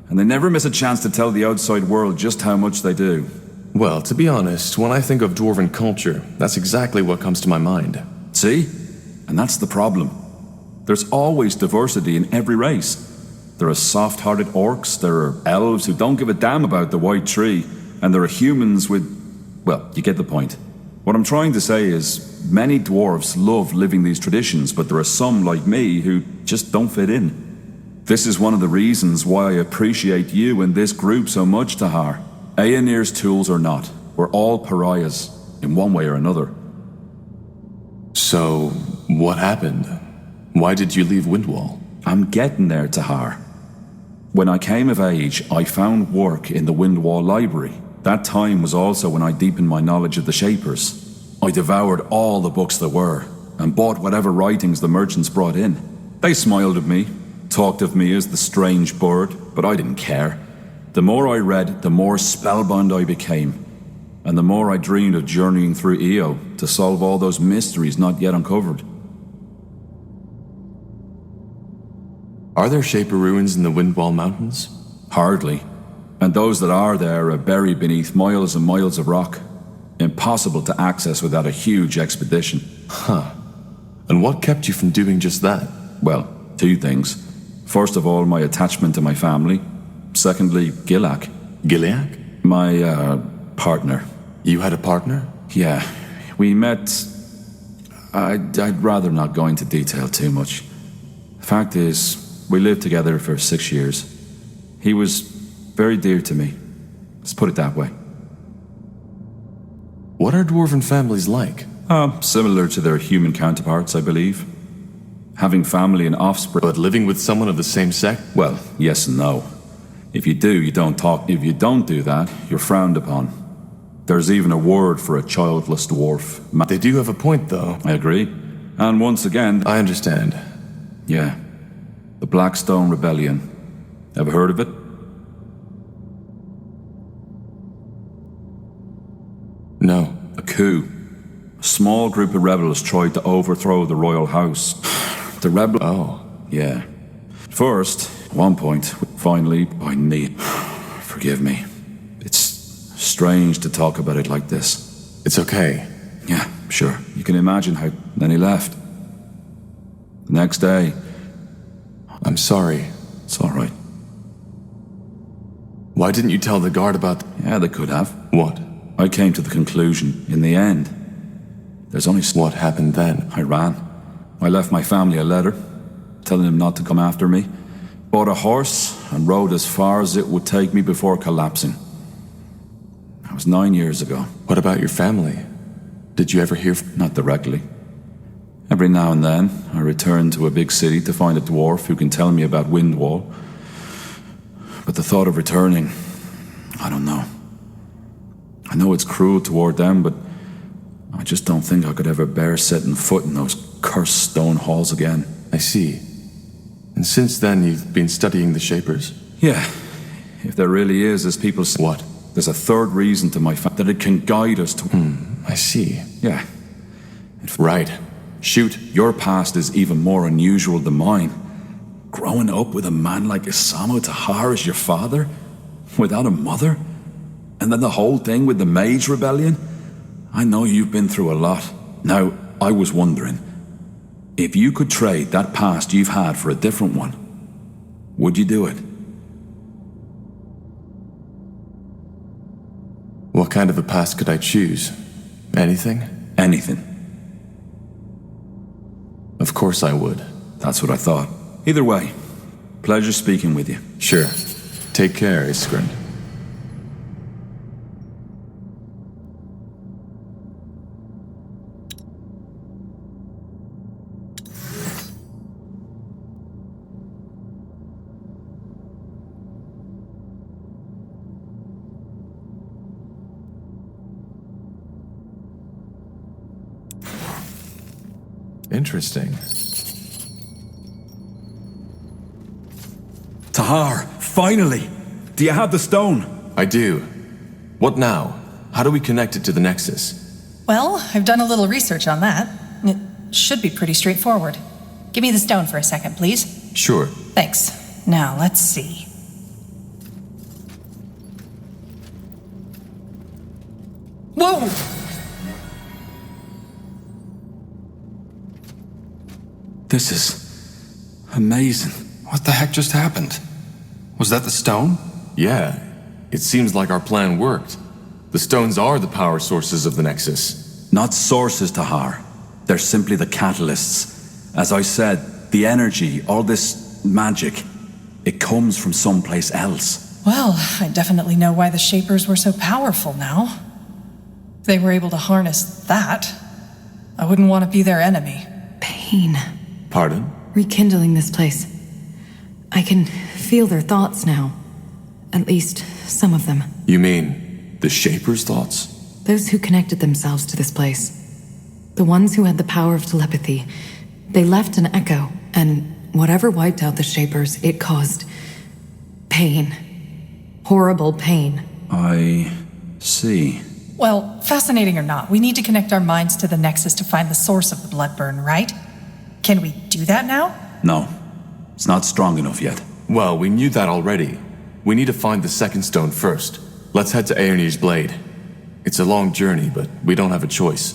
[SPEAKER 14] And they never miss a chance to tell the outside world just how much they do.
[SPEAKER 2] Well, to be honest, when I think of dwarven culture, that's exactly what comes to my mind.
[SPEAKER 14] See? And that's the problem. There's always diversity in every race. There are soft-hearted orcs, there are elves who don't give a damn about the white tree, and there are humans with... well, you get the point. What I'm trying to say is, many dwarves love living these traditions, but there are some like me who just don't fit in. This is one of the reasons why I appreciate you and this group so much, Tahar. Aenir's tools or not, we're all pariahs, in one way or another.
[SPEAKER 2] So, what happened? Why did you leave Windwall?
[SPEAKER 14] I'm getting there, Tahar. When I came of age, I found work in the Windwall Library. That time was also when I deepened my knowledge of the Shapers. I devoured all the books there were, and bought whatever writings the merchants brought in. They smiled at me, talked of me as the strange bird, but I didn't care. The more I read, the more spellbound I became, and the more I dreamed of journeying through Io to solve all those mysteries not yet uncovered.
[SPEAKER 2] Are there Shaper ruins in the Windwall Mountains?
[SPEAKER 14] Hardly. And those that are there are buried beneath miles and miles of rock. Impossible to access without a huge expedition.
[SPEAKER 2] Huh. And what kept you from doing just that?
[SPEAKER 14] Well, 2 things. First of all, my attachment to my family. Secondly, Gilak.
[SPEAKER 2] Gilead?
[SPEAKER 14] My, partner.
[SPEAKER 2] You had a partner?
[SPEAKER 14] Yeah. We met... I'd rather not go into detail too much. Fact is, we lived together for 6 years. He was very dear to me. Let's put it that way.
[SPEAKER 2] What are dwarven families like?
[SPEAKER 14] Similar to their human counterparts, I believe. Having family and offspring.
[SPEAKER 2] But living with someone of the same sex?
[SPEAKER 14] Well, yes and no. If you do, you don't talk. If you don't do that, you're frowned upon. There's even a word for a childless dwarf.
[SPEAKER 2] They do have a point, though.
[SPEAKER 14] I agree. And once again...
[SPEAKER 2] I understand.
[SPEAKER 14] Yeah. The Blackstone Rebellion. Ever heard of it?
[SPEAKER 2] No.
[SPEAKER 14] A coup. A small group of rebels tried to overthrow the royal house. The rebel...
[SPEAKER 2] Oh.
[SPEAKER 14] Yeah. First, at one point, finally, I need... Forgive me. It's strange to talk about it like this.
[SPEAKER 2] It's okay.
[SPEAKER 14] Yeah, sure. You can imagine how... Then he left. The next day...
[SPEAKER 2] I'm sorry.
[SPEAKER 14] It's all right.
[SPEAKER 2] Why didn't you tell the guard about...
[SPEAKER 14] Yeah, they could have.
[SPEAKER 2] What?
[SPEAKER 14] I came to the conclusion, in the end, there's only...
[SPEAKER 2] What happened then?
[SPEAKER 14] I ran. I left my family a letter, telling them not to come after me. Bought a horse and rode as far as it would take me before collapsing. That was 9 years ago.
[SPEAKER 2] What about your family? Did you ever hear...
[SPEAKER 14] Not directly. Every now and then, I return to a big city to find a dwarf who can tell me about Windwall. But the thought of returning, I don't know. I know it's cruel toward them, but I just don't think I could ever bear setting foot in those cursed stone halls again.
[SPEAKER 2] I see. And since then, you've been studying the Shapers?
[SPEAKER 14] Yeah. If there really is, as people say...
[SPEAKER 2] What?
[SPEAKER 14] There's a third reason to my that it can guide us to...
[SPEAKER 2] I see.
[SPEAKER 14] Yeah.
[SPEAKER 2] Right. Shoot.
[SPEAKER 14] Your past is even more unusual than mine. Growing up with a man like Isamu Tahar as your father? Without a mother? And then the whole thing with the Mage Rebellion? I know you've been through a lot. Now, I was wondering, if you could trade that past you've had for a different one, would you do it?
[SPEAKER 2] What kind of a past could I choose? Anything?
[SPEAKER 14] Anything.
[SPEAKER 2] Of course I would.
[SPEAKER 14] That's what I thought. Either way, pleasure speaking with you.
[SPEAKER 2] Sure. Take care, Iskrin. Interesting.
[SPEAKER 14] Tahar, finally! Do you have the stone?
[SPEAKER 2] I do. What now? How do we connect it to the Nexus?
[SPEAKER 11] Well, I've done a little research on that. It should be pretty straightforward. Give me the stone for a second, please.
[SPEAKER 2] Sure.
[SPEAKER 11] Thanks. Now, let's see. Whoa!
[SPEAKER 14] This is amazing.
[SPEAKER 7] What the heck just happened? Was that the stone?
[SPEAKER 2] Yeah. It seems like our plan worked. The stones are the power sources of the Nexus.
[SPEAKER 14] Not sources, Tahar. They're simply the catalysts. As I said, the energy, all this magic, it comes from someplace else.
[SPEAKER 11] Well, I definitely know why the Shapers were so powerful now. If they were able to harness that, I wouldn't want to be their enemy.
[SPEAKER 4] Pain.
[SPEAKER 2] Pardon?
[SPEAKER 4] Rekindling this place. I can feel their thoughts now. At least, some of them.
[SPEAKER 2] You mean the Shapers' thoughts?
[SPEAKER 4] Those who connected themselves to this place. The ones who had the power of telepathy. They left an echo, and whatever wiped out the Shapers, it caused pain. Horrible pain.
[SPEAKER 14] I see.
[SPEAKER 11] Well, fascinating or not, we need to connect our minds to the Nexus to find the source of the bloodburn, right? Can we do that now?
[SPEAKER 14] No. It's not strong enough yet.
[SPEAKER 2] Well, we knew that already. We need to find the second stone first. Let's head to Aernir's Blade. It's a long journey, but we don't have a choice.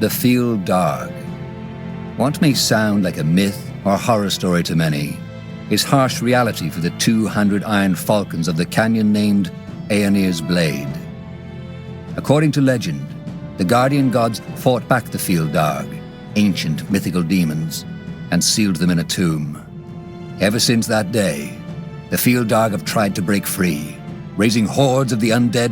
[SPEAKER 13] The Field Dog. What may sound like a myth or horror story to many is harsh reality for the 200 Iron Falcons of the canyon named Aeonir's Blade. According to legend, the Guardian Gods fought back the Field Dog, ancient mythical demons, and sealed them in a tomb. Ever since that day, the Field Dog have tried to break free, raising hordes of the undead